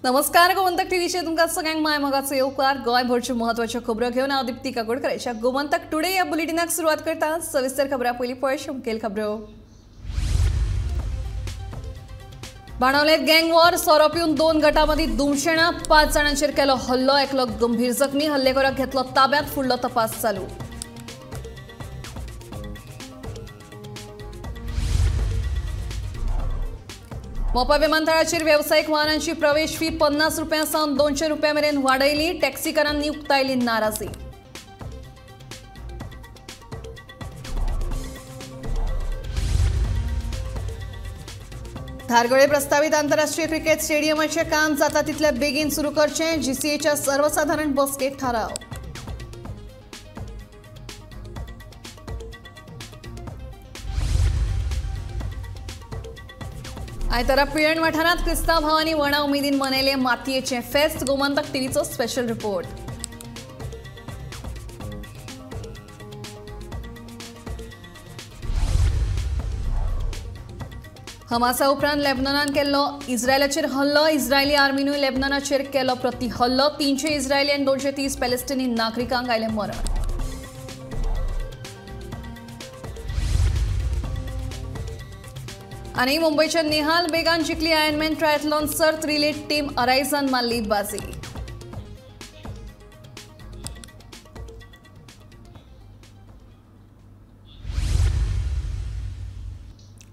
नमस्कार गोमंतक टीव्हीचे तुमकां सगळ्यांक माय मोगाचो येवकार गोंयभरच्यो म्हत्वाच्यो खबरो घेवन हांव दिप्ती काकोडकराच्या गोमंतक टुडे ह्या बुलेटिनाक सुरवात करता। सविस्तर खबरां पयलीं पळय मुखेल खबरो। बाणावलेत गँग वॉर, सोरो पिवन 2 गटां मदीं दुमशेणां, 5 जाणांचेर केलो हल्लो, एकलो गंभीर जखमी, हल्लेखोराक घेतलो ताब्यांत, फुडलो तपास चालू। मोपा विमानतळाचेर वेवसायीक वाहनांची प्रवेश फी 50 रुपयां सावन 200 रुपयां मेरेन वाडयली, टॅक्सीकारांनी उक्तायली नाराजी। धारगळे प्रस्तावित आंतरराष्ट्रीय क्रिकेट स्टेडियमाचे काम जाता तितले बेगीन सुरू करचे, जीसीएच्या सर्वसाधारण बसकेत थाराव। आयतारा पिळण वाठारांत क्रिस्तांव भावांनी व्हडा उमेदीन मनयले मातयेचें फेस्त। गोमंतक टीव्हीचो स्पेशल रिपोर्ट। हमासा उपरांत लेबनॉनान केल्लो इस्रायलाचेर हल्लो, इस्रायली आर्मीनूय लेबनॉनाचेर केलो प्रती हल्लो, 300 इस्रायली आनी 230 पॅलेस्टिनी नागरिकांक आयलें मरण। आणि मुंबईच्या निहाल बेगान जिखली आयर्नमॅन ट्रायथलॉन सर्त रिले टीम अरायझान मारली बाजी।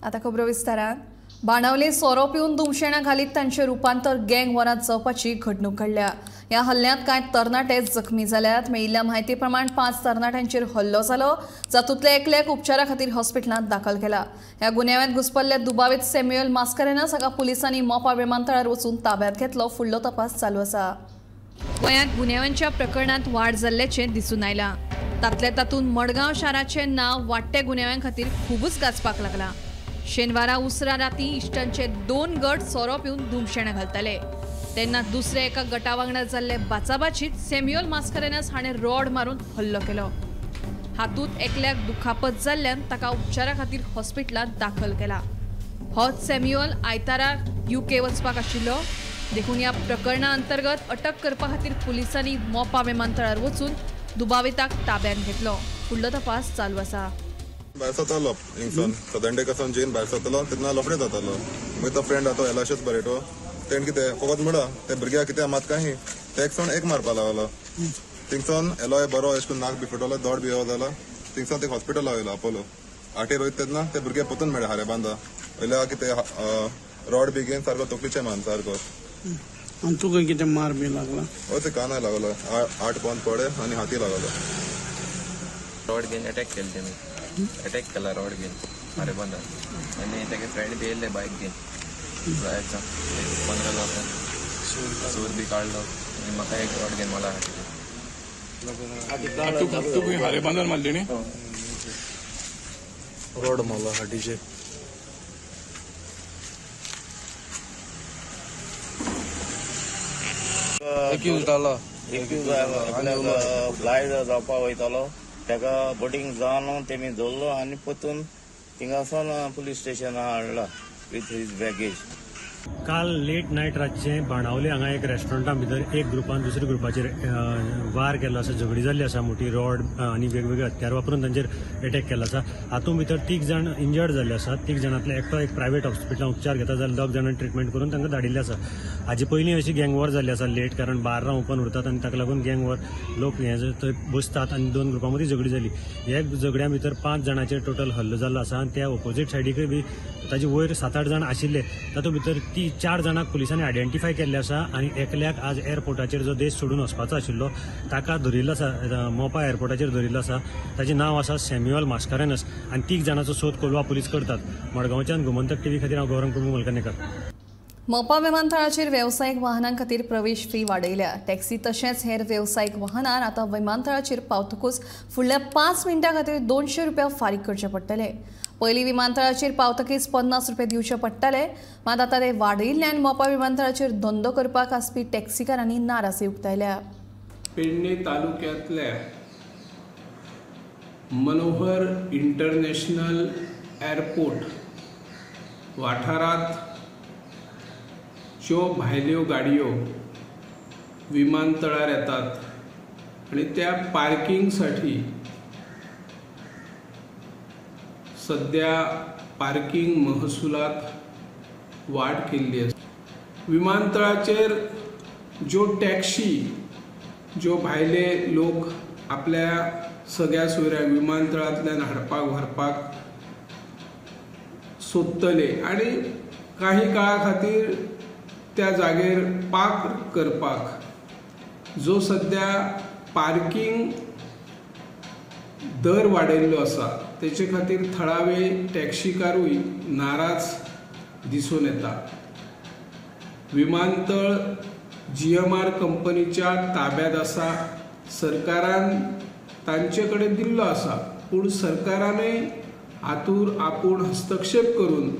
आता खबरो विस्तारान। बाणावले सोरो पिवन दुमशेणां घालीत तांचे रुपांतर गँग वॉरांत जावपाची घडणूक घडल्या। ह्या हल्ल्यांत कांय तरणाटे जखमी जाल्यात। मेळिल्ल्या म्हायती प्रमाण 5 तरणाट्यांचेर हल्लो जालो, जातूंतले एकल्याक उपचारा खातीर हॉस्पिटलांत दाखल केला। ह्या गुन्यांवांत घुसपल्ले दुबावीत सॅम्युएल मास्कारेनस हाका पुलिसांनी मोपा विमानतळार वचून ताब्यांत घेतलो, फुडलो तपास चालू आसा। गोंयांत गुन्यांवांच्या प्रकरणांत वाड जाल्ल्याचें दिसून आयलां। तातूंत मडगांव शाराचें नांव वाडटे गुन्यांवां खातीर खूबच गाजपाक लागलां। शेनवारा उसरा राती इश्टांचे 2 गट सोरो पिवन दुमशेणां घालताले, तेन्ना दुसरे एका गटा वांगडा जाल्ले बाचाबाचीत सॅम्युएल मास्कारेनस हाणें रॉड मारून हल्लो केलो। हातूंत एकल्याक दुखापत जाल्ल्यान ताका उपचारा खातीर हॉस्पिटलांत दाखल केला। होच सॅम्युएल आयतारा UK वचपाक आशिल्लो। देखून ह्या प्रकरणा अंतर्गत अटक करपा खातीर पुलिसांनी मोपा विमानतळार वचून दुबाविताक ताब्यांत घेतलो, फुडलो तपास चालू आसा। भायर सरतालो हिंगसून सदन डे कसून जेन भायर सरतालो तेन्ना लफडे जातालो। मागीर तो फ्रेंड आहा तो एलाशेच बरेटो तेण कितें फकत म्हणा ते भुरग्याक कितें मात काही ते एक मारपा लागलो। थिंगसून एलोय बरो अशें करून नाक बी फुटलो, दोड बी जालो। थिंगसून ते हॉस्पिटल वयलो अपोलो आटेर वयता तेन्ना ते भुरगे पोतून मेळ्ळे हारे बांदा वयल्या कितें रॉड बी घेवन सारको तकलीचे मान सारको। आनी तुका कितें मार बी लागला? हो ते कानाय लागलो, 8 पोंद पडे आनी हाती लागलो। रॉड घेवन अटॅक केले तेमी, अटॅक केला रॉड घेवन हारे बांदा आनी तेगे फ्रेंड बी येयले बायक घेवन जायचा 15 लोकांक सूर बी काडलो आनी म्हाका एक रॉड घेवन मला तुका हारे बांदार मारली न्ही? रॉड मारलो हाटीचे। एक्यूज जालो फ्लायट जावपा वयतालो, तेका बोटींग जावन तेमी धरलो आनी परतून थिंगासून पुलीस स्टेशनार हाडला विथ हीज बॅगेज। काल लेट नायट रातचे बाणावले हांगा एक रेस्टॉरंटा भितर एक ग्रुपान दुसऱ्या ग्रुपाचेर वार केल्लो आसा, झगडी जाल्ली आसा मोठी, रॉड आनी वेगवेगळे हत्यार वापरून तांचेर अटॅक केल्लो आसा। हातूंत भितर 3 जाण इंजर्ड जाल्ले आसात। 3 जाणांतले एकटो एक प्रायवेट हॉस्पिटलांत उपचार घेता जाल्यार 2 जाणांनी ट्रिटमेंट करून तांकां धाडिल्ले आसा। हाजे पयलीं अशी गँग वॉर जाल्ली आसा लेट, कारण बार्रां ओपन उरतात आनी ताका लागून गँग वॉर लोक थंय बसतात आनी 2 ग्रुपां मदीं झगडी जाली। ह्या झगड्या भितर 5 जाणांचेर टोटल हल्लो जाल्लो आसा आनी त्या ऑपोजीट सायडीकय बी ताजे वयर 7-8 जाण आशिल्ले। तातूंत भितर 4 जाणांक पुलिसांनी आयडेंटिफाय केल्ले आसा आनी एकल्याक आज एअरपोर्टाचेर जो देश सोडून वचपाचो आशिल्लो ताका धरिल्लो आसा, मोपा एअरपोर्टाचेर धरिल्लो आसा। ताचें नांव आसा सॅम्युएल मास्कारेनस आनी 3 जाणांचो सोद कोलवा पुलीस करतात। मडगांवच्यान गोमंतक टीव्ही खातीर हांव गौरंग प्रभू मलकनेकर। मोपा विमानतळाचेर वेवसायीक वाहनां खातीर प्रवेश फी वाडयल्या। टॅक्सी तशेंच हेर वेवसायीक वाहनांर आतां विमानतळाचेर पावतकूच फुडल्या 5 मिनटां खातीर 200 रुपया फारीक करचे पडटले। पयलीं विमानतळाचेर पावतकीच 50 रुपये दिवचे पडटाले, मात आतां ते वाडयिल्ल्यान मोपा विमानतळाचेर धंदो करपाक आसपी टॅक्सीकारांनी नाराजी उक्तायल्या। पेडणे तालुक्यातल्या मनोहर इंटरनॅशनल एअरपोर्ट वाठारात ज्यो भायल्यो गाडयो विमानतळार येतात आणि त्या पार्किंगसाठी सध्या पार्किंग महसुलात वाढ केल्ली आसा. विमानतळाचेर ज्यो टॅक्सी ज्यो भायले लोक आपल्या सगळ्या सोयऱ्या विमानतळांतल्यान हाडपाक व्हरपाक सोदतले आणि काही काळा खातीर त्या जागेर पार्क करपाक जो सध्या पार्किंग दर वाडयल्लो आसा तेचे खातीर थळावे टॅक्सीकारूय नाराज दिसून येता. विमानतळ GMR कंपनीच्या ताब्यात आसा. सरकारान तांचे कडेन दिल्लो आसा, पूण सरकारानय हातूंत आपूण हस्तक्षेप करून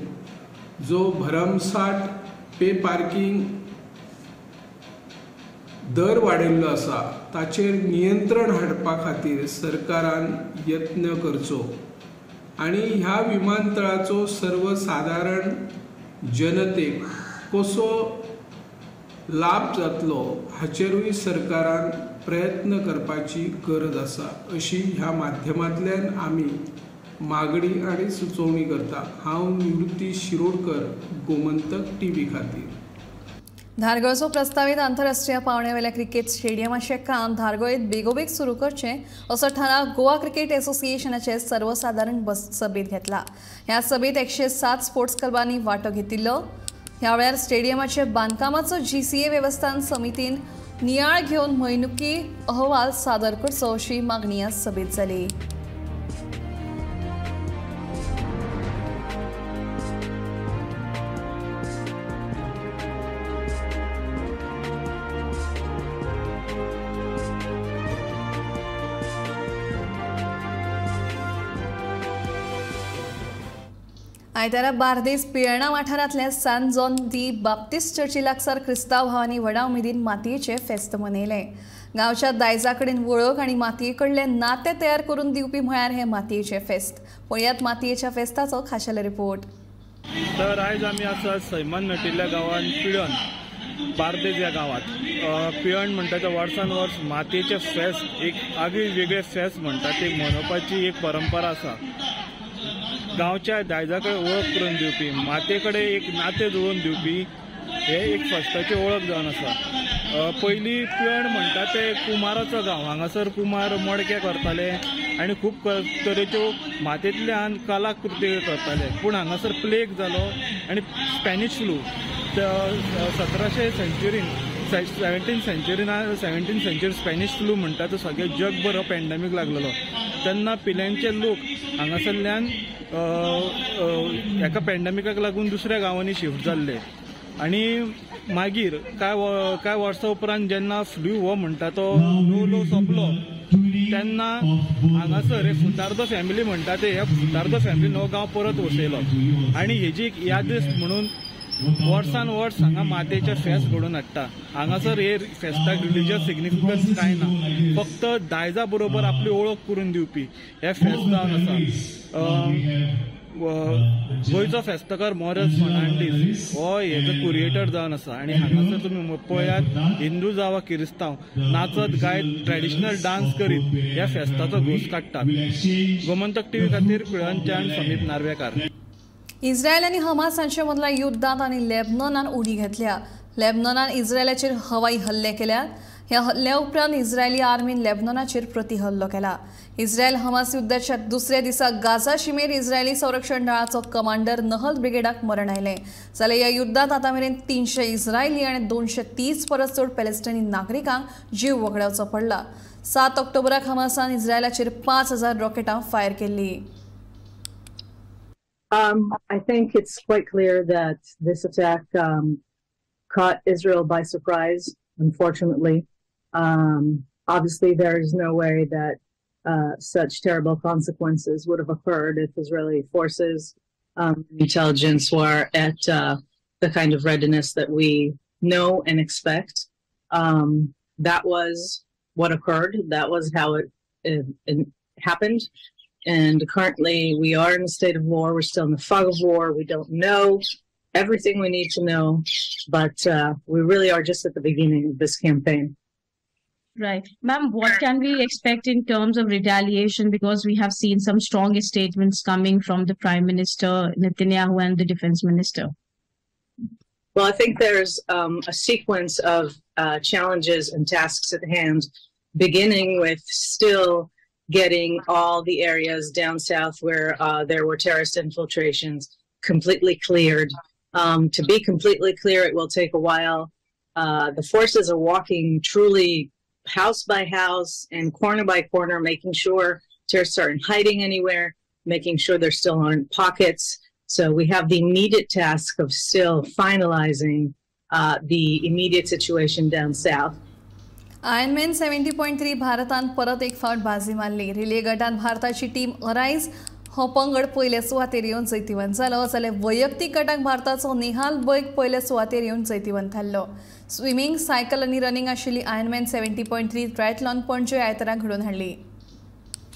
जो भरमसाट पे पार्किंग दर वाडयल्लो आसा ताचेर नियंत्रण हाडपा खातीर सरकारान यत्न करचो आणि ह्या विमानतळाचो सर्वसाधारण जनतेक कसो लाभ जातलो हाचेरूय सरकारान प्रयत्न करपाची गरज आसा अशी ह्या माध्यमांतल्यान आमी मागणी आणि सुचोवणी करता. हांव निवृत्ती शिरोडकर, गोमंतक TV खातीर. धारगळचो प्रस्तावित आंतरराष्ट्रीय पावंड्यावेल्या क्रिकेट स्टेडियमाचें काम धारगळीत बेगोबेग सुरू करचें असो थाराव गोवा क्रिकेट असोसिएशनाचे सर्वसाधारण सभेत घेतला. ह्या सभेत 107 स्पोर्ट्स क्लबांनी वांटो घेतिल्लो. ह्या वेळार स्टेडियमाचे बांदकामाचो GCA वेवस्थापन समितीन नियाळ घेवन म्हयनुकी अहवाल सादर करचो अशी मागणी ह्या सभेत जाली. आयतारा बार्देस पिळर्णा वाठारांतल्या सान जॉन दी बाप्तिस्ट चर्ची लागसार क्रिस्तांव भावांनी व्हडा उमेदीन मातयेचें फेस्त मनयलें. गांवच्या दायजा कडेन वळख आनी मातये कडलें नातें तयार करून दिवपी म्हळ्यार हें मातयेचें फेस्त. पळयात मातयेच्या फेस्ताचो खाशेलो रिपोर्ट. तर आयज आमी आसा सैमान मेटिल्ल्या गांवांत पिळण बार्देस ह्या गांवांत. पिळण म्हणटा ते वर्सान वर्स मातयेचें फेस्त एक आगळी वेगळें फेस्त म्हणटा ते मनोवपाची एक परंपरा आसा. गांवच्या दायजा कडेन वळख करून दिवपी, मातये कडेन एक नातें जुळोवन दिवपी हे एक फेस्ताची वळख जावन आसा. पयलीं पिळण म्हणटा ते कुमाराचो गांव. हांगासर कुमार मडके करताले आनी खूब तरेच्यो मातयेंतल्यान कलाकृती करताले. पूण हांगासर प्लेग जालो आनी स्पॅनिश फ्लू 17th सेंच्युरीन 17th सेंच्युरी स्पॅनिश फ्लू म्हणटा तो सगळे जगभर हो पॅन्डेमीक लागलेलो. तेन्ना पिल्यांचे लोक हांगासरल्यान एका पॅन्डेमिकाक लागून दुसऱ्या गांवांनी शिफ्ट जाल्ले आनी मागीर कांय वर्सां उपरांत जेन्ना फ्लू हो म्हणटा तो लो सोंपलो तेन्ना हांगासर हे फुतार्दो फॅमिली म्हणटा ते ह्या फुतार्दो फॅमिलीन हो गांव परत वसयलो आनी हेजी एक यादस्त म्हणून वर्सान वर्स हांगा मातयेचे फेस्त घडोवन हाडटा. हांगासर हे फेस्ताक रिलिजियस सिग्निफिकन्स कांय ना, फक्त दायजा बरोबर आपली वळख करून दिवपी हे फेस्त जावन आसा. गोंयचो फेस्तकार मॉरेस फर्नांडीस हो हेजो क्युरेटर जावन आसा आनी हांगासर तुमी पळयात हिंदू जावं क्रिस्तांव नाचत गायत ट्रेडिशनल डान्स करीत ह्या फेस्ताचो घोस काडटात. गोमंतक TV खातीर पिळणच्यान समीप नार्वेकार. इस्रायल आनी हमास हांचे मदल्या युद्धांत आनी लेबनॉनान उडी घेतल्या. लेबनॉनान इस्रायलाचेर हवाई हल्ले केल्यात. ह्या हल्ल्या उपरांत इस्रायली आर्मीन लेबनॉनाचेर प्रतिहल्लो केला. इस्रायल हमास युद्धाच्या दुसऱ्या दिसा गाझा शिमेर इस्रायली संरक्षण दळाचो कमांडर नहल ब्रिगेडाक मरण आयलें. जाल्यार ह्या युद्धांत आतां मेरेन 300 इस्रायली आनी 230 परस चड पॅलेस्टायनी नागरिकांक जीव वगडावचो पडला. 7 ऑक्टोबराक हमासान इस्रायलाचेर 5000 रॉकेटां फायर केल्ली. I think it's quite clear that this attack caught Israel by surprise, unfortunately. Obviously, there is no way that such terrible consequences would have occurred if Israeli forces intelligence were at the kind of readiness that we know and expect. That was what occurred. That was how it happened. And currently we are in a state of war. We're still in the fog of war. We don't know everything we need to know, but we really are just at the beginning of this campaign. Right. Ma'am, what can we expect in terms of retaliation? Because we have seen some strong statements coming from the Prime Minister Netanyahu and the Defense Minister. Well, I think there's a sequence of challenges and tasks at hand, beginning with still getting all the areas down south where there were terrorist infiltrations completely cleared. To be completely clear, it will take a while. The forces are walking truly house by house and corner by corner, making sure terrorists aren't hiding anywhere, making sure there still aren't pockets. So we have the immediate task of still finalizing the immediate situation down south. Ironman 70.3 भारतान परत एक फावट बाजी मारली. Relay गटात भारताची team arise हो पंगड पयले सुवातेर येवन जैतिवंत जालो, जाल्यार वैयक्तीक गटाक भारताचो निहाल बैग पयले सुवातेर येवन जैतिवंत थारलो. स्विमींग, सायकल आनी रनिंग आशिल्ली आयर्नमॅन 70.3 ट्रायथलॉन पणजे आयतारा घडोवन हाडली.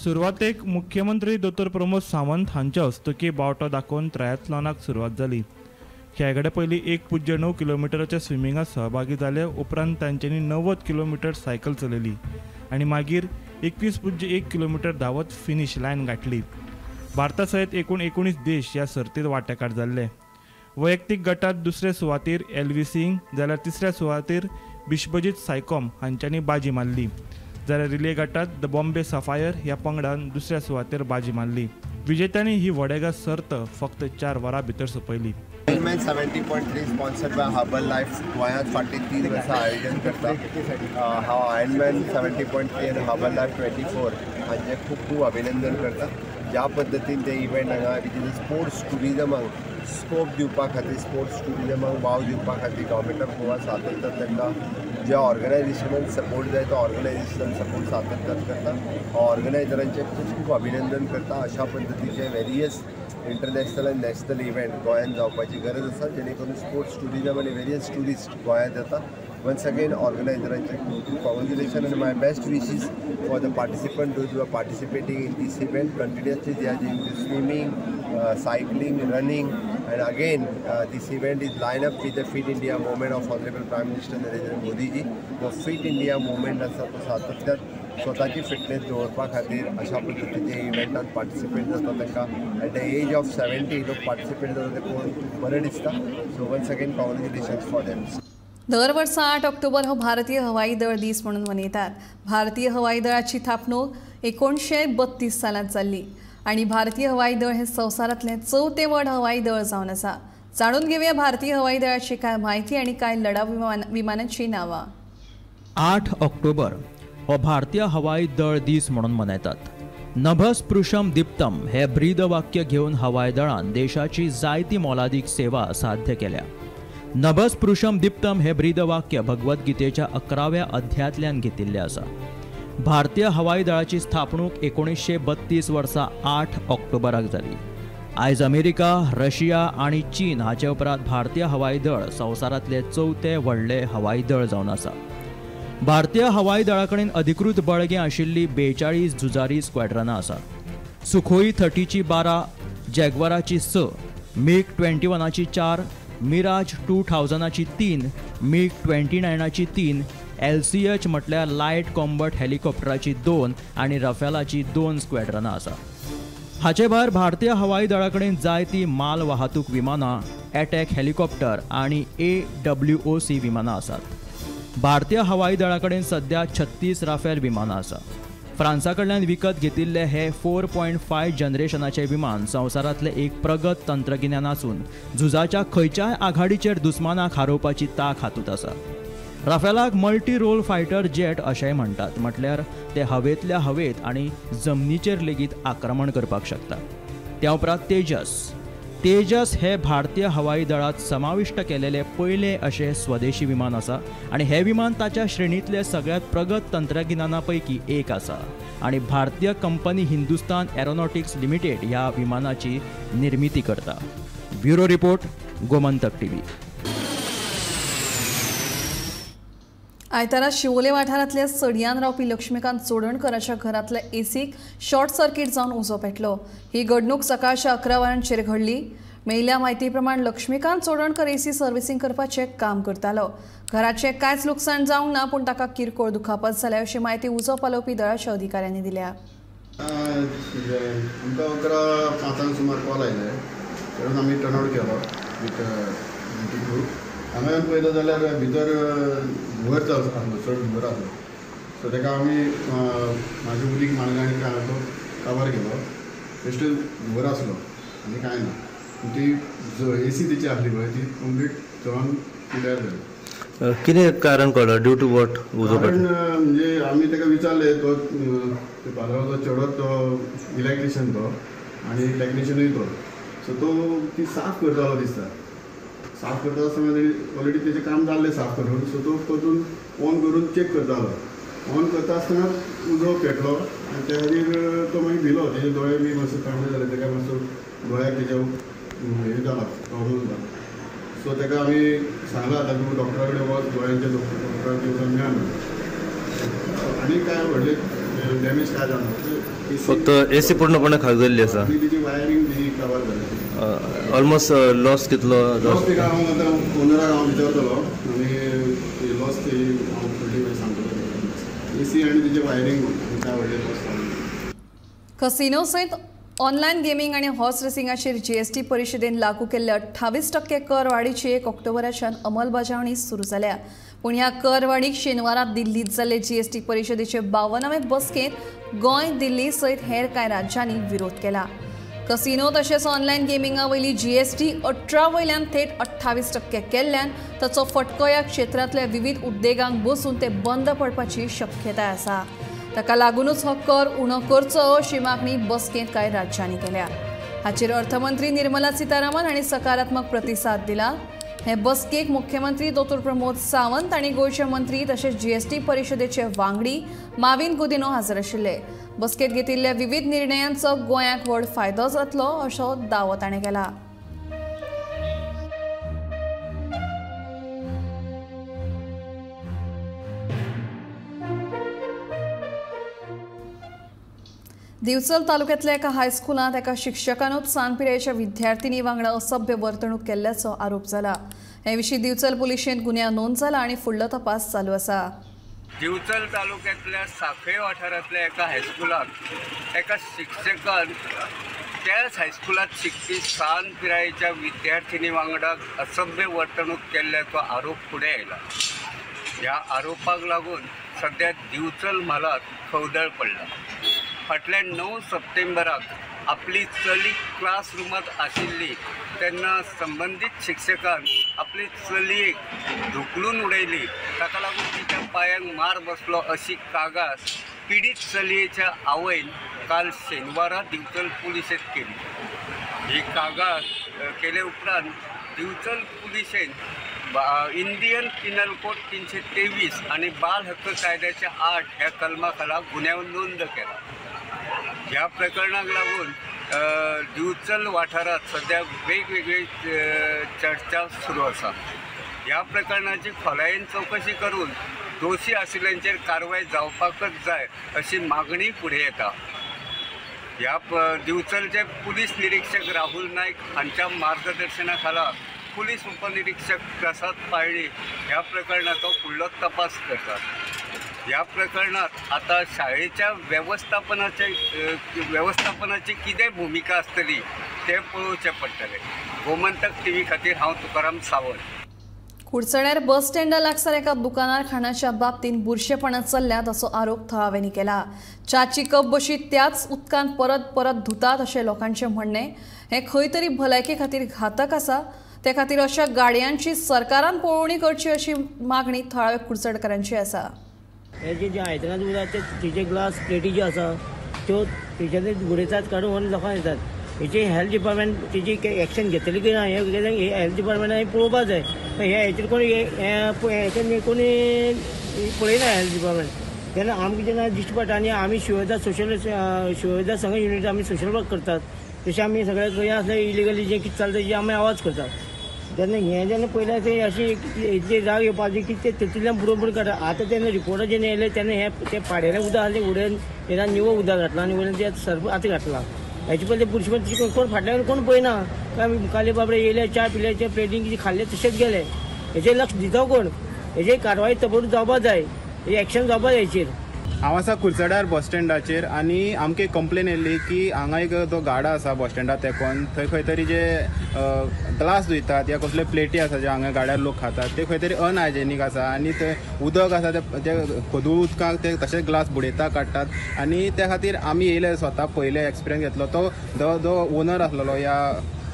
सुरवातेक मुख्यमंत्री दोतोर प्रमोद सावंत हांच्या हस्तुकी बावटो दाखोवन ट्रायथलॉनाक सुरवात जाली. खेळगडे पयलीं 1.9 किलोमिटराच्या स्विमिंगात सहभागी जाले. उपरांत तांच्यांनी 90 किलोमीटर सायकल चलयली आनी मागीर 21.1 किलोमीटर धांवत फिनिश लायन गाठली. भारता सयत एकूण 19 देश ह्या सर्तीत वांटेकार जाल्ले. वैयक्तीक गटात दुसरे सुवातेर एलवी सिंग जाल्यार तिसऱ्या सुवातेर बिश्वजीत सायकॉम हांच्यांनी बाजी मारली. जाल्यार रिले गटात द बॉम्बे सफायर ह्या पंगडान दुसऱ्या सुवातेर बाजी मारली. विजेत्यांनी ही वडेगा सर्त फक्त 4 वरां भितर सोंपयली. Ironman 70.3 sponsored by Herbalife गोंयांत फाटलीं 3 वर्सां आयोजन करता. हांव आयर्नमॅन 70.3 आनी हर्बल लायफ 24 हांचे खूब खूब अभिनंदन करता. ज्या पद्दतीन ते इव्हेंट हांगा स्पोर्ट्स टुरिजमाक स्कोप दिवपा खातीर, स्पोर्ट्स टुरिजमाक वाव दिवपा खातीर गव्हर्मेंट ऑफ गोवा सातत्यान तांकां ज्या ऑर्गनायजेशनाक सपोर्ट जाय तो ऑर्गनायजेशन सपोर्ट सातत्यान करता. ऑर्गनायझरांचे खूब खूब अभिनंदन करता. अशा पद्दतीचे वेरियस इंटरनॅशनल आनी नॅशनल इव्हेंट गोंयांत जावपाची गरज आसा, जेणे करून स्पोर्ट्स टुरिजम आनी वेरियस टुरिस्ट गोंयांत येता. वन्स अगेन ऑर्गनायझरांचे खूब खूब कॉंग्रॅच्युलेशन आनी my best wishes for the participant those who are participating in these event. Continuously they are doing swimming, cycling, running, and again this event is lined up with the Fit India movement of Honorable Prime Minister Narendra Modi ji. The Fit India movement आसा तो सातत्यान स्वताची fitness दवरपा खातीर अशा पद्दतीचे इव्हेंटान participate जाता. तांकां एट द एज ऑफ 70 लोक पार्टिसिपेट जाता ते पळोवन बरें दिसता. So once again congratulations for them. दर वर्सा 8 ऑक्टोबर हो भारतीय हवाई दळ दीस म्हणून मनयतात. भारतीय हवाई दळाची थापणूक 1932 सालांत जाल्ली आणि भारतीय हवाई दळ हे संवसारांतलें 4थें व्हड हवाई दळ जावन आसा. जाणून घेवया भारतीय हवाई दळाची कांय म्हायती आनी कांय लढाऊ विमानांची नांवां. 8 ऑक्टोबर हो भारतीय हवाई दळ दीस म्हणून मनयतात. नभ स्पृशम दीप्तम हे ब्रीदवाक्य घेवन हवाई दळान देशाची जायती मोलादीक सेवा साध्य केल्या. नभ स्पृशम दीप्तम हे ब्रीदवाक्य भगवद्गीतेच्या 11व्या अध्यायांतल्यान घेतिल्लें आसा. भारतीय हवाई दळाची स्थापणूक 1932 वर्सा 8 ऑक्टोबराक जाली. आयज अमेरिका, रशिया आनी चीन हाचे उपरांत भारतीय हवाई दळ संवसारांतले 4थें व्हडलें हवाई दळ जावन आसा. भारतीय हवाई दळा कडेन अधिकृत बळगे आशिल्ली 42 झुजारी स्क्वॅड्रनां आसात. सुखोई 30ची 12, जॅग्वाराची 6, मिग 21ची 4, मिराज 2000ची 3, मिग 29ची 3, LCH म्हटल्यार लायट कॉम्बॅट हेलिकॉप्टराची 2 आनी रफेलाची 2 स्क्वॅड्रनां आसा. हाचे भायर भारतीय हवाई दळा कडेन जायती माल वाहतूक विमानां, अटॅक हेलिकॉप्टर आनी AWOC विमानां आसात. भारतीय हवाई दळा कडेन सध्या 36 राफेल विमानां आसा. फ्रांसा कडल्यान विकत घेतिल्ले हे 4.5 जनरेशनाचे विमान संवसारांतले एक प्रगत तंत्रगिन्यान आसून झुजाच्या खंयच्याय आघाडीचेर दुस्मानाक हारोवपाची तांक हातूंत आसा. राफेलाक मल्टी रोल फायटर जेट अशेंय म्हणटात, म्हटल्यार ते हवेंतल्या हवेंत आनी जमनीचेर लेगीत आक्रमण करपाक शकता. त्या उपरांत तेजस हे भारतीय हवाई दळांत समाविष्ट केलेले पयले अशें स्वदेशी विमान आसा आनी हे विमान ताच्या श्रेणींतले सगळ्यांत प्रगत तंत्रगिन्याना पैकी एक आसा आनी भारतीय कंपनी हिंदुस्तान एरोनॉटिक्स लिमिटेड ह्या विमानाची निर्मिती करता. Bureau report, Gomantak TV. आयतारा शिवोले वाठारांतल्या सडयान रावपी लक्ष्मीकांत चोडणकराच्या घरांतल्या एसीक शॉर्ट सर्किट जावन उजो पेटलो. ही घडणूक सकाळच्या 11 वरांचेर घडली. मेळिल्ल्या म्हायती प्रमाण लक्ष्मीकांत चोडणकर एसी सर्व्हिसिंग करपाचें काम करतालो. घराचें कांयच लुकसाण जावंक ना, पूण ताका किरकोळ दुखापत जाल्या अशी म्हायती उजो पालोवपी दळाच्या अधिकाऱ्यांनी दिल्या. आमकां 11:05 सुमार कॉल आयले, तेन्ना आमी टर्न आउट केलो विथ ग्रूप. हांगा येवन पळयता जाल्यार भितर भर आसलो, चड भर आसलो. सो ताका आमी म्हाजे उदीक मारलें आनी तो कवर केलो. बेश्टो भर आसलो आनी कांय ना. ती एसी तेची आसली पळय ती कंप्लीट जळोन पिड्यार जाली. कितें कारण कळ्ळें? Due to what? कारण म्हणजे आमी ताका विचारलें, तो पालवाचो चेडो तो इलेक्ट्रिशियन तो आनी टॅक्निशियनूय तो. सो तो ती साफ करतालो दिसता. साफ करता आसतना ऑलरेडी तेजें काम जाल्लें साफ करून. सो तो परतून ऑन करून चॅक करतालो. ऑन करता आसतना उजो पेटलो आनी त्या खातीर तो मागीर भिलो. तेजे दोळे बी मातसो तांबडे जाले, ताका मातसो दोळ्याक तेज्या हे जाला, प्रॉब्लम जाला. सो ताका आमी सांगलां आतां तूं डॉक्टरा कडेन वच, दोळ्यांच्या डॉक्टराक येवजण मेळना. आनी कांय व्हडले डॅमेज काय जावना. फक्त एसी पूर्णपणे खाजल्ली आसा. तेजी वायरींग बी कवर जाली. ऑलमोस्ट लॉस कितलो? लॉस ताका हांव आतां ओनराक हांव विचारतलो आनी लॉस ती हांव फुडली मागीर सांगतलो. एसी आनी तेजे वायरींग काय व्हडले लॉस जाले. कसिनो सयत ऑनलायन गेमिंग आणि हॉर्स रेसिंगाचेर जीएसटी परिशदेन लागू केल्ल्या 28% कर वाडीची 1 ऑक्टोबराच्यान अंमलबजावणी सुरू जाल्या. पूण ह्या कर वाडीक शेनवारा दिल्लीत जाल्ले जीएसटी परिशदेचे 52वे बसकेंत गोंय, दिल्ली सयत हेर कांय राज्यांनी विरोध केला. कसिनो तशेंच ऑनलायन गेमिंगा वयली जीएसटी 18 वयल्यान थेट 28% केल्ल्यान ताचो फटको ह्या क्षेत्रांतल्या विविध उद्देगांक बसून ते बंद पडपाची शक्यताय आसा. ताका लागूनच हो कर उणो करचो अशी मागणी बसकेंत कांय राज्यांनी केल्या. हाचेर अर्थमंत्री निर्मला सीतारामन हांणी सकारात्मक प्रतिसाद दिला. हे बसकेक मुख्यमंत्री दोतोर प्रमोद सावंत आनी गोंयचे मंत्री तशेंच जीएसटी परिशदेचे वांगडी माविन गुदिनो हाजीर आशिल्ले. बसकेत घेतिल्ल्या विविध निर्णयांचो गोंयाक व्हड फायदो जातलो असो दावो ताणें केला. दिवचल तालुक्यातल्या एका हायस्कुलांत एका शिक्षकानूच सांजपिरायेच्या विद्यार्थिनी वांगडा असभ्य वर्तणूक केल्ल्याचो आरोप जाला. हे विशीं दिवचल पुलिशेंत गुन्यांव नोंद जाला आनी फुडलो तपास चालू आसा. दिवचल तालुक्यातल्या साखळे वाठारांतल्या एका हायस्कुलांत एका शिक्षकान त्याच हायस्कुलांत शिकपी सांजपिरायेच्या विद्यार्थिनी वांगडा असभ्य वर्तणूक केल्ल्याचो आरोप फुडें आयला. ह्या आरोपाक लागून सध्या दिवचल म्हालात खवदळ पडला. फाटल्या 9 सप्टेंबराक आपली चली क्लासरूमात आशिल्ली तेन्ना संबंधीत शिक्षकान आपली चलयेक धुकलून उडयली. ताका लागून तिच्या पांयांक मार बसलो अशी कागाळ पिडीत चलयेच्या आवयन काल शेनवारा दिवचल पुलिशेंत केली. ही कागाळ केले उपरांत दिवचल पुलिशेन इंडियन पिनल कोड 323 आणि बाल हक्क कायद्याच्या 8 ह्या कलमा खाला गुन्यांव नोंद केला. ह्या प्रकरणाक लागून दिवचल वाठारात सध्या वेगवेगळी चर्चा सुरू आसा. ह्या प्रकरणाची खोलायेन चौकशी करून दोशी आशिल्ल्यांचेर कारवाय जावपाकच जाय अशी मागणी फुडें येता. ह्या दिवचलचे पुलीस निरीक्षक राहुल नायक हांच्या मार्गदर्शना खाला पुलीस उपनिरीक्षक प्रसाद पाळणी ह्या प्रकरणाचो फुडलो तपास करतात. ह्या प्रकरणात आता शाळेच्या व्यवस्थापनाची कितें भूमिका आसतली ते पळोवचें पडटलें. गोमंतक टीव्ही खातीर हांव तुकाराम सावंत. कुडचड्यार बस स्टँडा लागसार एका दुकानार खाणाच्या बाबतींत बुरशेपणां चल्ल्यात असो आरोप थळाव्यांनी केला. च्याची कप बशी त्याच उदकांत परत परत धुतात अशें लोकांचें म्हणणें. हें खंय तरी भलायके खातीर घातक आसा. ते खातीर अशा गाडयांची सरकारान पळोवणी करची अशी मागणी थळाव्या कुडचडकारांची आसा. हे जे आयदनां उरतात तेजे ग्लास प्लेटी ज्यो आसा त्यो तेच्यानी उडयतात काडून व्हरून लोकांक दितात. हेची हेल्थ डिपार्टमेंट तेजी एक्शन घेतली की ना हे हेल्थ डिपार्टमेंटान पळोवपाक जाय. हे हेचेर कोणी हेचेर कोणी पळयना हेल्थ डिपार्टमेंट. तेन्ना आमकां जेन्ना दिश्टी पडटा आनी आमी शिवदा संघ युनिट आमी सोशल वर्क करतात तशें आमी सगळे खंय आसलें इलिगली जें कितें चलता तेजी आमी आवाज करतात. तेन्ना हें जेन्ना पयलें ते अशी इतली जाग येवपाची की ते तेतूंतल्यान बुडोवन काडटा. आतां तेन्ना रिपोर्टार जेन्ना येयले तेन्ना हें तें पाडेलें उदक आसलें उडयन तेन्ना निवळ उदक घातलां आनी वयल्यान तें सर्फ आतां घातलां. हेचे पयलीं पुरुशमन तिची कोण फाटल्यान कोण पळयना काय काले बाबडे येयले च्या पिल्याचे प्लेटींग कितें खाल्ले तशेंच गेले हेचेर लक्ष दिता कोण हेची कारवाई तबडू जावपा जाय हे एक्शन जावपा जाय हेचेर हांव आसा कुर्चड्यार बस स्टँडाचेर आनी आमकां कंप्लेन येयल्ली की हांगा एक जो गाडो आसा बस स्टँडा तेकोन थंय खंय तरी जे ग्लास धुयतात या कसले प्लेटी आसा जे हांगा गाड्यार लोक खातात ते खंय तरी अनहायजेनीक आसा आनी थंय उदक आसा ते खोदूळ उदकाक ते तशेच ग्लास बुडयता काडटात आनी त्या खातीर आमी येयले स्वता पयले एक्सपिरियन्स घेतलो जो ओनर आसलेलो या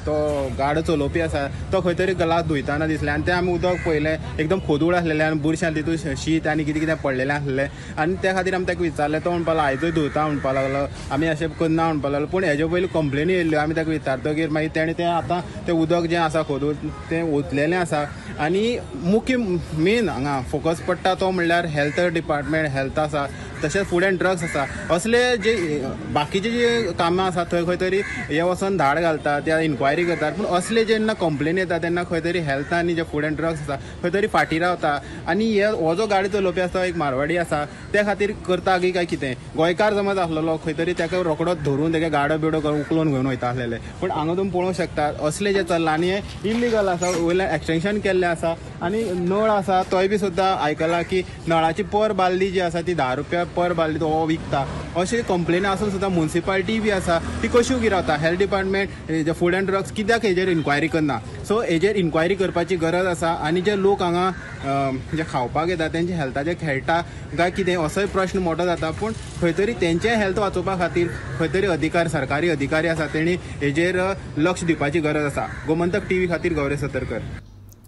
तो गाडो चलोवपी आसा तो खंय तरी ग्लास धुयताना दिसले आनी ते आमी उदक पयलें एकदम खोदूळ आसलेलें आनी बुरशें तितून शीत आनी कितें कितें पडलेलें आसलें आनी त्या खातीर आमी ताका विचारलें तो म्हणपाक लागलो आयजूय धुवता म्हणपाक लागलो आमी अशें करना म्हणपाक लागलो पूण हेजे पयलीं कंप्लेनी येयल्ल्यो आमी ताका विचारतकीर मागीर तेणें तें आतां तें उदक जें आसा खोदूळ तें ओतलेलें आसा आनी मुख्य मेन हांगा फोकस पडटा तो म्हणल्यार हेल्थ डिपार्टमेंट हेल्थ आसा तशेंच फूड एंड ड्रग्स आसा असले जे बाकीचे जे कामां आसा थंय खंय तरी हे वचोन धाड घालतात या इन्क्वायरी करतात पूण असले जेन्ना कंप्लेन येता तेन्ना खंय तरी हेल्थ आनी जे फूड एंड ड्रग्स आसा खंय तरी फाटीं रावता आनी हो जो गाडी चलोवपी आसा एक मारवाडी आसा त्या खातीर करता की काय कितें गोंयकार समज आसलेलो खंय तरी ताका रोकडोच धरून ताका गाडो बिडो करून उखलून घेवन वयता आसलेले पूण हांगा तुमी पळोवंक शकतात असले जे चल्ला आनी हे इल्लीगल आसा वयल्यान एक्सटेंशन केल्लें आसा आनी नळ आसा तोय बी सुद्दां आयकलां की नळाची पर बालदी जी आसा ती 10 रुपया पर बालदी तो विकता अशे कंप्लेनी आसून सुद्दां म्युनिसिपालिटी बी आसा ती कशी गिरावता हेल्थ डिपार्टमेंट जे फूड एंड ड्रग्स कित्याक हेजेर इन्क्वायरी करना सो हेजेर इन्क्वायरी करपाची गरज आसा आनी जे लोक हांगा जे खावपाक येता तेंचे हेल्थाचे खेळटा काय कितें असोय प्रश्न मोठो जाता पूण खंय तरी तेंचे हेल्थ वाचोवपा खातीर खंय तरी अधिकारी सरकारी अधिकारी आसा तेणी हेजेर लक्ष दिवपाची गरज आसा गोमंतक टीव्ही खातीर गौरव सतरकर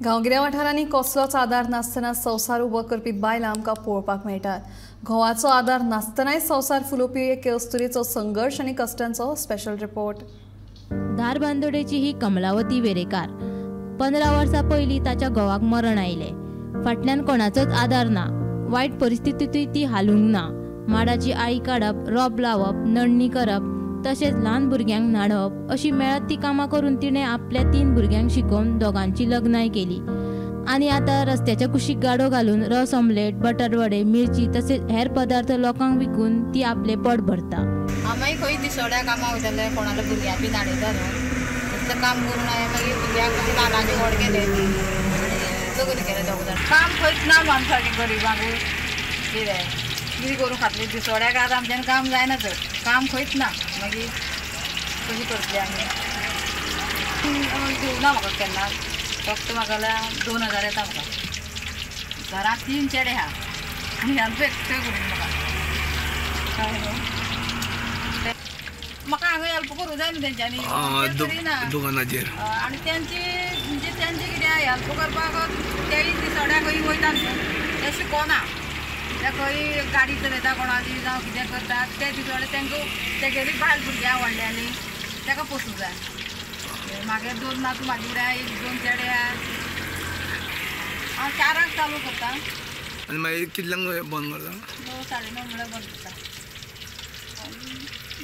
गांवगिऱ्या वाठारांनी कसलोच आदार नासतना संवसार उबो करपी बायलां आमकां पळोवपाक मेळटात घोवाचो आदार नासतनाय संवसार फुलोवपी एके अस्तुरेचो संघर्श आनी कश्टांचो स्पेशल रिपोर्ट धारबांदोडेची ही कमलावती वेरेकार 15 वर्सां पयलीं ताच्या घोवाक मरण आयलें फाटल्यान कोणाचोच आदार ना वायट परिस्थितीतूय ती हालूंक ना माडाची आळी काडप रोप लावप नडणी करप तशेंच ल्हान भुरग्यांक न्हाणप अशी मेळत ती कामां करून तिणें आपल्या 3 भुरग्यांक शिकोवन दोगांची लग्नाय केली आनी आतां रस्त्याच्या कुशीक गाडो घालून रस ऑमलेट बटर वडे मिरची तसेच हेर पदार्थ लोकांक विकून ती आपले पोट भरता आमी खंय दिसोड्या कामां वयताले कोणाल्या भुरग्यांक बी धाडयता न्हू तसलें काम करून हांवें मागीर भुरग्यांक ल्हानाचे व्हड केले लग्न केलें दोग जाण काम खंयच ना माणसाचें गरिबांक कितें करून खातलें दिसोड्याक आतां आमच्यान काम जायना तर काम खंयच ना मागीर कशी करतली आमी दिवना म्हाका केन्ना फक्त म्हाका 2000 येता म्हाका घरांत 3 चेडे आहा आनी ह्यांचो एकटे करून म्हाका हांगा हेल्प करूं जाय न्हू तेंच्यांनी दुकानाचेर आनी तेंची म्हणजे तेंचे कितें हेल्प करपाक तेय दिसोड्या खंय वयता न्हू ते शिकोना ते खंय गाडी चलयता कोणाची जावं कितें करतात ते दिसोडे तांकां तेगेली बायल भुरग्यां व्हडलेली ताका पोसूंक जाय मागे 2 नातू म्हाजे कडेन 1-2 चेडे आहा हांव 4 चालू करता आनी मागीर कितल्यांक बंद करता 9-9:30 म्हळ्यार बंद करता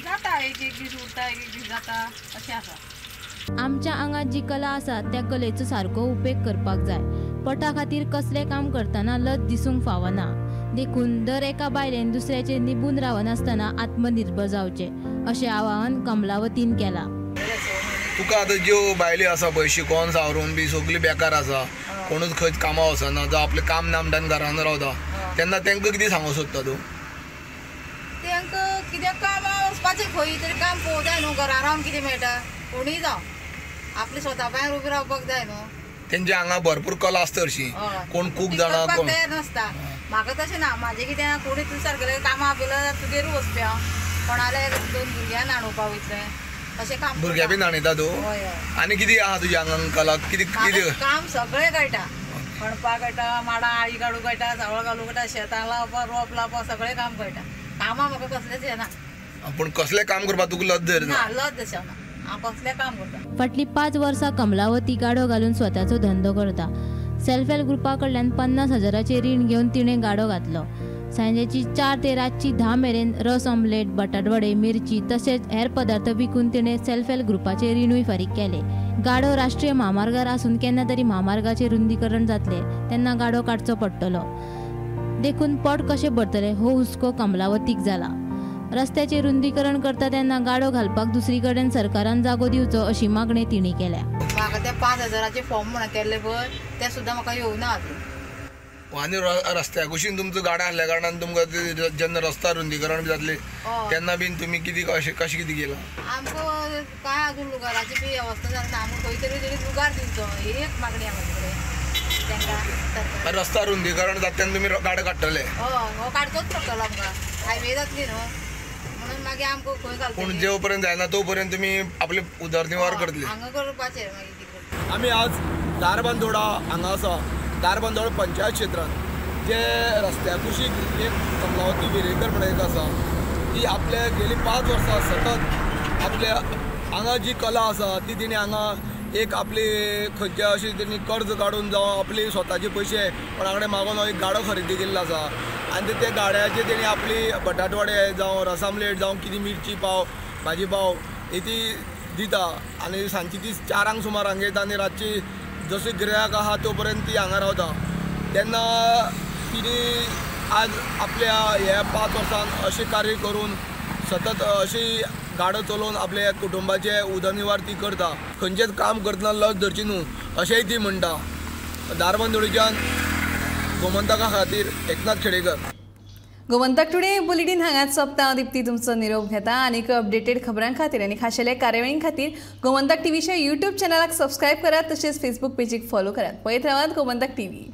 जाता एक दीस उरता एक दीस जाता अशें आसा आमच्या आंगात जी कला आसा त्या कलेचो सारको उपेग करपाक जाय पोटा खातीर कसलें काम करतना लज दिसूंक फावना देखून दर एका बायलेन दुसऱ्याचेर निबून रावनासतना आत्मनिर्भर जावचें अशें आवाहन कमलावतीन केलां तुका आतां ज्यो बायल्यो आसा पळय शिकोवन सावरून बी सगळी बेकार आसा कोणूच खंयच कामां वचना जावं आपलें काम नामटान घरान रावता तेन्ना तांकां कितें सांगूंक सोदता तूं तांकां कितें कामां वचपाचें खंय तरी काम पळोवंक जाय न्हू घरा रावन कितें मेळटा कोणीय जावं आपलें स्वता पांयार उबी रावपाक जाय न्हू तेंचे हांगा भरपूर कला आसता हरशीं कोण कूक जाणा कोण तयार नासता म्हाका तशें ना म्हाजें कितें कोणी तूं सारकें कामां आपयल्यार तुगेर वचपी हांव कोणाले 2 भुरग्यांक न्हाणोवपाक वयतलें अशें काम भुरग्यां बी न्हाणयता तूं आनी कितें आहा तुज्या हांगा कला कितें कितें काम सगळें कळटा खणपाक कळटा माडा आळी काडूंक कळटा सावळ घालूंक कळटा शेतां लावपाक रोप लावपाक सगळें काम कळटा कामां म्हाका कसलेंच येना पूण कसलें काम करपाक तुका लज धरना ना लज दिसना हांव कसलें काम करता फाटलीं 5 वर्सां कमलावती गाडो घालून स्वताचो धंदो करता सेल्फ हेल्प ग्रुपा कडल्यान 50,000चे रीण घेवन तिणें गाडो घातलो सांजेची 4 ते रातची 10 मेरेन रस ऑमलेट बटाटवडे मिरची तशेंच हेर पदार्थ विकून तिणें सेल्फ हेल्प ग्रुपाचे रीणूय फारीक केले गाडो राष्ट्रीय महामार्गार आसून केन्ना तरी महामार्गाचें रुंदीकरण जातलें तेन्ना गाडो काडचो पडटलो देखून पोट कशें भरतलें हो हुस्को कमलावतीक जाला रस्त्याचे रुंदीकरण करता तेन्ना गाडो घालपाक दुसरी कडेन सरकारान जागो दिवचो अशी मागणी तिणी केल्या. म्हाका ते 5,000चे फॉर्म म्हणून केल्ले पळय ते सुद्दां म्हाका येवना अजून. आनी रस्त्या कुशीन तुमचो गाडो आसल्या कारणान तुमकां जेन्ना रस्ता रुंदीकरण बी जातले तेन्ना बीन तुमी कितें कशें कितें केलां? आमकां काय अजून लुगाराची बी वेवस्था जाता आमकां खंय तरी लुगार दिवचो ही एक मागणी आहा म्हाजे कडेन तेंकां. रस्ता रुंदीकरण जाता तेन्ना तुमी गाडो काडटले? हो काडचोच पडटलो आमकां हायवे जातली न्हू म्हणून मागीर आमकां खंय घालतले. पूण जेव पर्यंत जायना तो पर्यंत तुमी आपले उदरनिर्वाह करतले? हांगा करपाचें मागीर. आमी आज दारबांदोडा हांगा आसा दारबांदोडा पंचायत क्षेत्रांत जे रस्त्या कुशीक एक कमलावती वेरेकर म्हणून एक आसा ती आपले गेली 5 वर्सां सतत आपल्या हांगा जी कला आसा ती तिणी हांगा एक आपली खंयचे अशी तेणी कर्ज काडून जावं आपली स्वताचे पयशे कोणा कडेन मागून एक गाडो खरेदी केल्लो आसा आनी ते गाड्याचे तेणी आपली बटाटवडे जावं रसामलेट जावं कितें मिरची पाव भाजी पाव ही ती दिता आनी सांजची ती 4 सुमार हांगा येता आनी रातची जशी गिरायक आहा तो पर्यंत ती हांगा रावता. तेन्ना तिणी आज आपल्या ह्या 5 वर्सान अशें कार्य करून सतत अशी गाडो चलोवन आपल्या कुटुंबाचे उदरनिर्वाह ती करता. खंयचेच काम करतना लज धरची न्हू अशेंय ती म्हणटा. दारबांदोडेच्यान गोमंतका खातीर एकनाथ खेडेकर. गोमंतक टुडे बुलेटिन हांगाच सोंपता. हांव दिप्ती तुमचो निरोप घेता. आनीक अपडेटेड खबरां खातीर आनी खाशेल्या कार्यावळीं खातीर गोमंतक टीव्हीच्या यूट्यूब चॅनलाक सबस्क्रायब करात तशेंच फेसबूक पेजीक फॉलो करात. पळयत रावात गोमंतक टीव्ही.